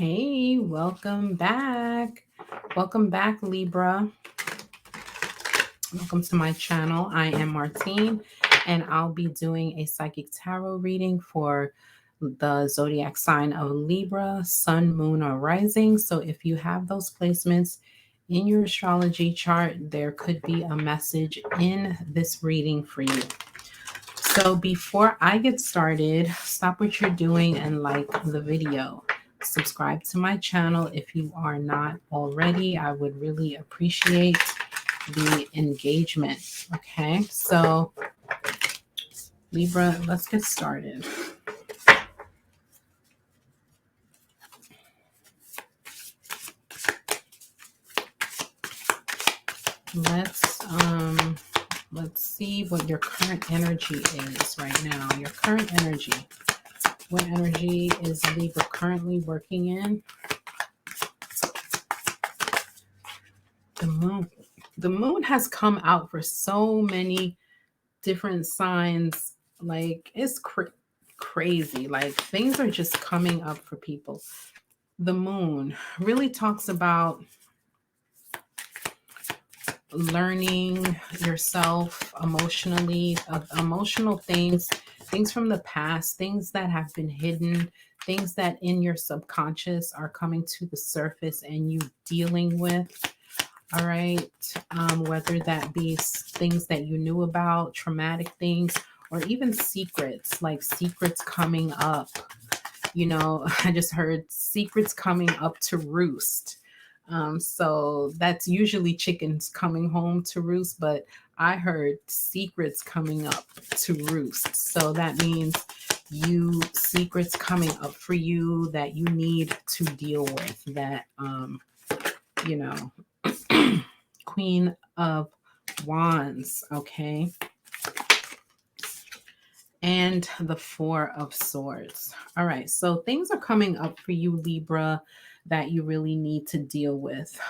Hey, welcome back. Welcome back, Libra. Welcome to my channel. I am Martine, and I'll be doing a psychic tarot reading for the zodiac sign of Libra, sun, moon, or rising. So if you have those placements in your astrology chart, there could be a message in this reading for you. So before I get started, stop what you're doing and like the video. Subscribe to my channel if you are not already. I would really appreciate the engagement. Okay, so Libra, let's get started. Let's see what your current energy is right now. Your current energy. What energy is Libra currently working in? The moon. The moon has come out for so many different signs. Like, it's crazy. Like, things are just coming up for people. The moon really talks about learning yourself emotionally, emotional things from the past, things that have been hidden, things that in your subconscious are coming to the surface and you dealing with. All right. Whether that be things that you knew about, traumatic things, or even secrets, like secrets coming up. You know, I just heard secrets coming up to roost. So that's usually chickens coming home to roost, but I heard secrets coming up to roost. So that means secrets coming up for you that you need to deal with, that, you know, Queen of Wands, okay? And the Four of Swords. All right, so things are coming up for you, Libra, that you really need to deal with.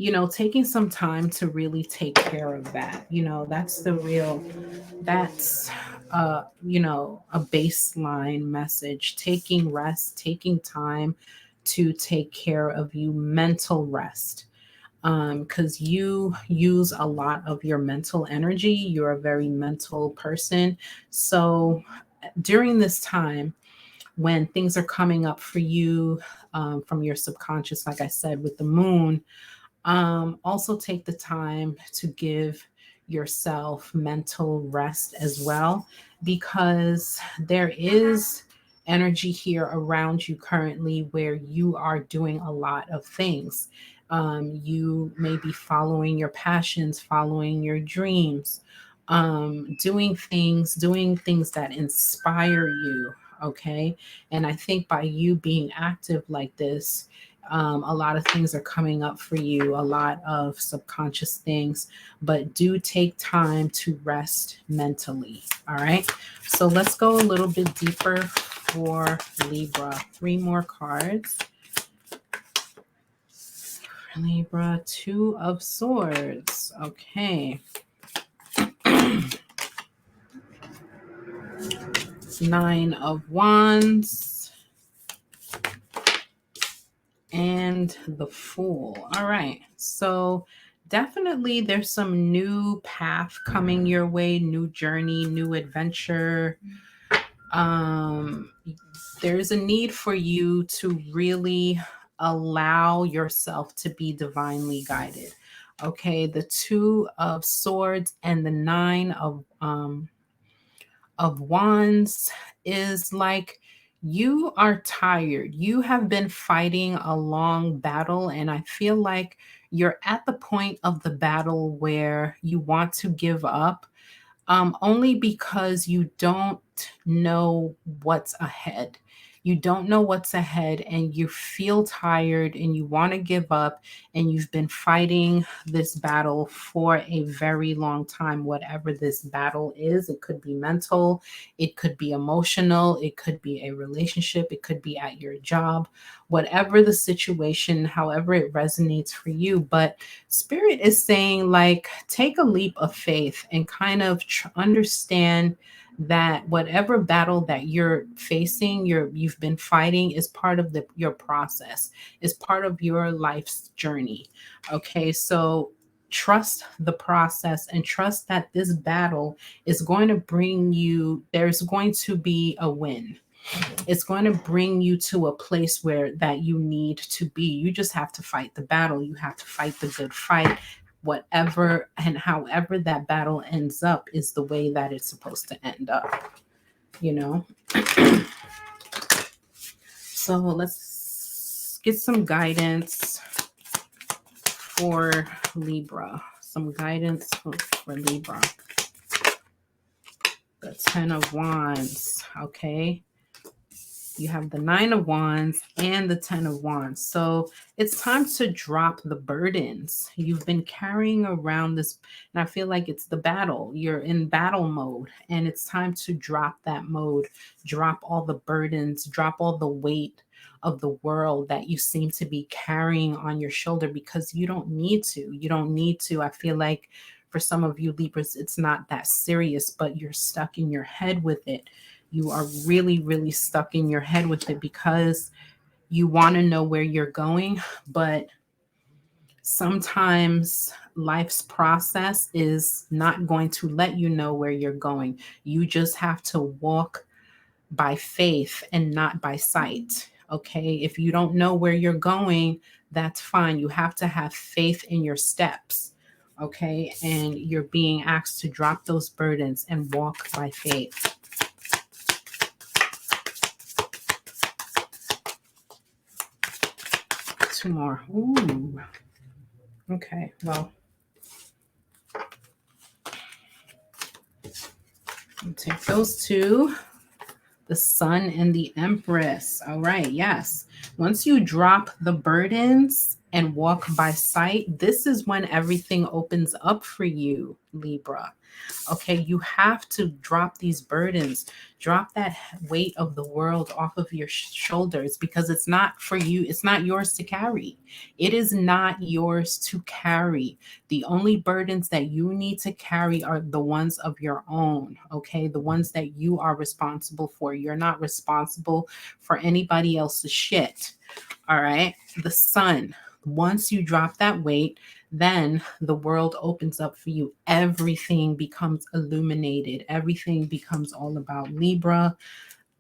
You know, taking some time to really take care of that. You know, that's you know, a baseline message. Taking rest, taking time to take care of you, mental rest. Because you use a lot of your mental energy. You're a very mental person. So during this time, when things are coming up for you from your subconscious, like I said, with the moon, also take the time to give yourself mental rest as well, because there is energy here around you currently where you are doing a lot of things. You may be following your passions, following your dreams, doing things that inspire you. Okay. And I think by you being active like this, a lot of things are coming up for you, a lot of subconscious things, but do take time to rest mentally. All right. So let's go a little bit deeper for Libra. 3 more cards. Libra, 2 of Swords. Okay. 9 of Wands. And the Fool. All right. So definitely there's some new path coming your way, new journey, new adventure. There's a need for you to really allow yourself to be divinely guided. Okay, the 2 of Swords and the 9 of Wands is like, you are tired. You have been fighting a long battle, and I feel like you're at the point of the battle where you want to give up, only because you don't know what's ahead. You don't know what's ahead, and you feel tired and you want to give up, and you've been fighting this battle for a very long time. Whatever this battle is, it could be mental, it could be emotional, it could be a relationship, it could be at your job, whatever the situation, however it resonates for you. But Spirit is saying, like, take a leap of faith and kind of understand that whatever battle that you're facing, you've been fighting, is part of your process, is part of your life's journey. Okay, so trust the process and trust that this battle is going to bring you, there's going to be a win. It's going to bring you to a place where that you need to be. You just have to fight the battle. You have to fight the good fight. Whatever and however that battle ends up is the way that it's supposed to end up, you know? So let's get some guidance for Libra. Some guidance for Libra. The 10 of Wands, okay? You have the 9 of Wands and the 10 of Wands. So it's time to drop the burdens. You've been carrying around this, and I feel like it's the battle. You're in battle mode, and it's time to drop that mode. Drop all the burdens, drop all the weight of the world that you seem to be carrying on your shoulder, because you don't need to. You don't need to. I feel like for some of you Libras, it's not that serious, but you're stuck in your head with it. You are really, really stuck in your head with it because you want to know where you're going. But sometimes life's process is not going to let you know where you're going. You just have to walk by faith and not by sight. Okay. If you don't know where you're going, that's fine. You have to have faith in your steps. Okay. And you're being asked to drop those burdens and walk by faith. Two more. Ooh. Okay. Well, I'll take those two. The Sun and the Empress. All right. Yes. Once you drop the burdens and walk by sight, this is when everything opens up for you, Libra. Okay, you have to drop these burdens, drop that weight of the world off of your shoulders, because it's not for you. It's not yours to carry. It is not yours to carry. The only burdens that you need to carry are the ones of your own. Okay, the ones that you are responsible for. You're not responsible for anybody else's shit. All right, the Sun. Once you drop that weight, then the world opens up for you. Everything becomes illuminated. Everything becomes all about Libra,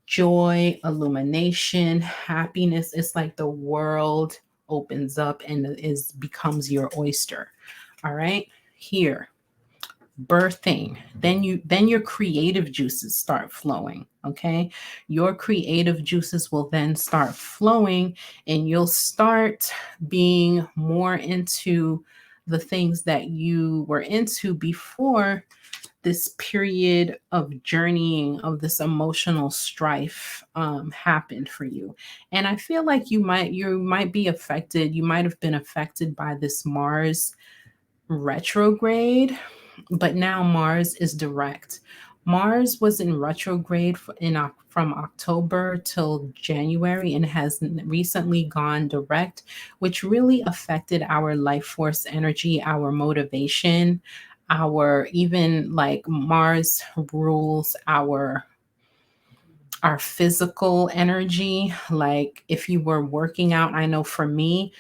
joy, illumination, happiness. It's like the world opens up and becomes your oyster. All right, here, birthing. Then your creative juices start flowing. Okay, your creative juices will then start flowing, and you'll start being more into the things that you were into before this period of journeying, of this emotional strife happened for you. And I feel like you might be affected. You might have been affected by this Mars retrograde, but now Mars is direct. Mars was in retrograde from October till January and has recently gone direct, which really affected our life force energy, our motivation, our, even like Mars rules our physical energy. Like if you were working out, I know for me,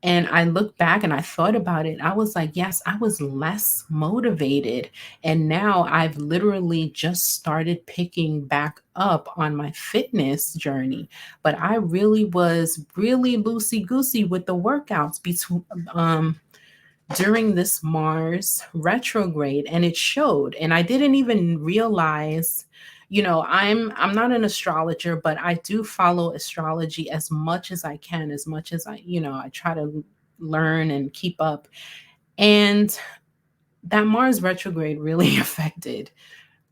and I look back and I thought about it, I was like, yes, I was less motivated. And now I've literally just started picking back up on my fitness journey. But I really was really loosey goosey with the workouts during this Mars retrograde, and it showed. And I didn't even realize, I'm not an astrologer, but I do follow astrology as much as I can, as much as I try to learn and keep up. And that Mars retrograde really affected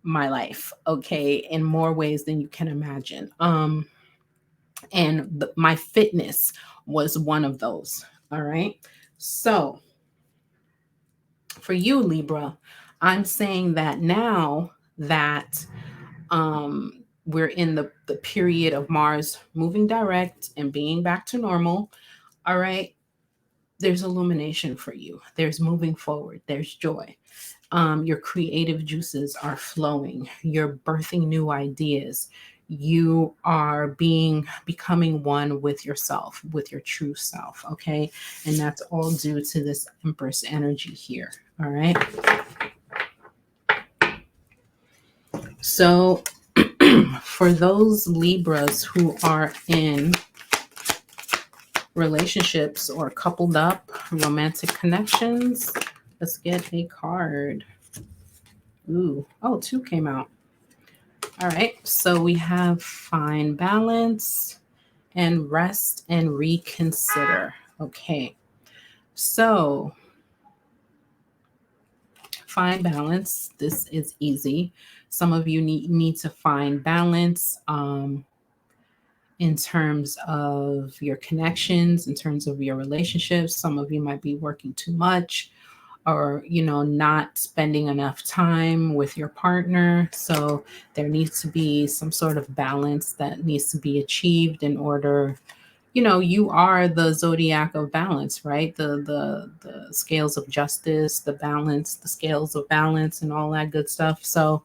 my life, okay, in more ways than you can imagine. And my fitness was one of those. All right. So for you, Libra, I'm saying that now that we're in the period of Mars moving direct and being back to normal, all right, there's illumination for you. There's moving forward. There's joy. Your creative juices are flowing. You're birthing new ideas. You are becoming one with yourself, with your true self. Okay. And that's all due to this Empress energy here. All right. So for those Libras who are in relationships or coupled up, romantic connections, let's get a card. Ooh, oh, 2 came out. All right, so we have find balance and rest and reconsider. Okay, so find balance. This is easy. Some of you need to find balance in terms of your connections, in terms of your relationships. Some of you might be working too much, or not spending enough time with your partner. So there needs to be some sort of balance that needs to be achieved in order. You are the zodiac of balance, right? The scales of justice, the balance, the scales of balance, and all that good stuff. So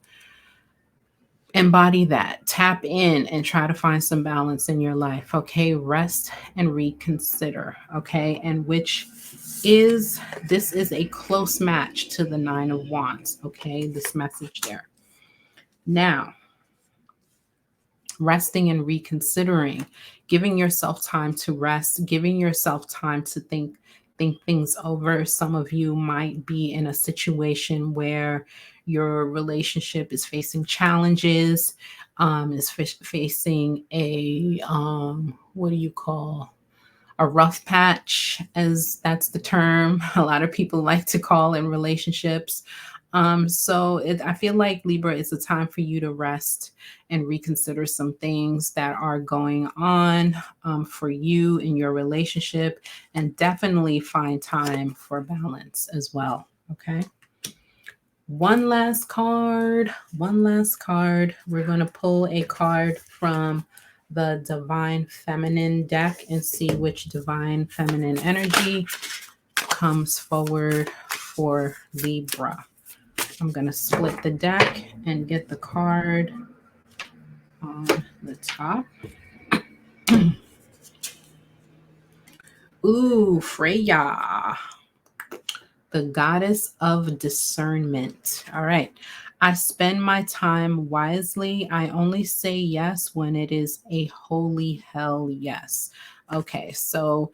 embody that, tap in and try to find some balance in your life. Okay, rest and reconsider. Okay, and this is a close match to the 9 of Wands. Okay, this message there. Now, resting and reconsidering, giving yourself time to rest, giving yourself time to think things over. Some of you might be in a situation where your relationship is facing challenges, is facing a what do you call, a rough patch, as that's the term a lot of people like to call in relationships. I feel like Libra, it's a time for you to rest and reconsider some things that are going on for you in your relationship, and definitely find time for balance as well. Okay. One last card. We're going to pull a card from the Divine Feminine deck and see which Divine Feminine energy comes forward for Libra. I'm going to split the deck and get the card on the top. Ooh, Freya, the goddess of discernment. All right. I spend my time wisely. I only say yes when it is a holy hell yes. Okay, so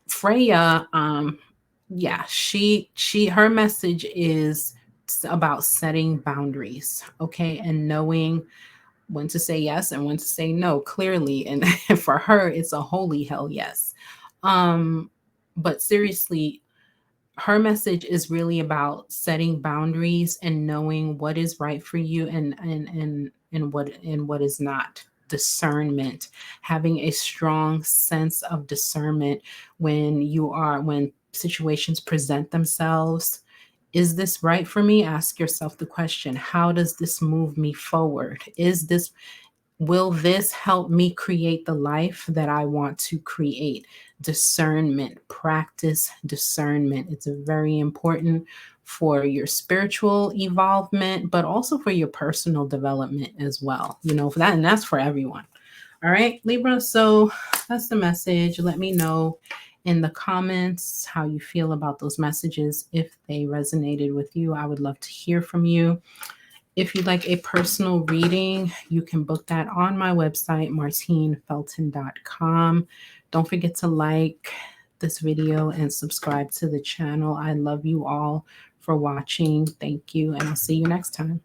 Freya, her message is about setting boundaries, okay, and knowing when to say yes and when to say no clearly. And for her, it's a holy hell yes. But seriously, her message is really about setting boundaries and knowing what is right for you and what is not. Discernment, having a strong sense of discernment when situations present themselves. Is this right for me? Ask yourself the question, how does this move me forward? Will this help me create the life that I want to create? Discernment, practice discernment. It's very important for your spiritual evolvement, but also for your personal development as well. For that, and that's for everyone. All right, Libra. So that's the message. Let me know in the comments how you feel about those messages. If they resonated with you, I would love to hear from you. If you'd like a personal reading, you can book that on my website, martinefelton.com. Don't forget to like this video and subscribe to the channel. I love you all for watching. Thank you, and I'll see you next time.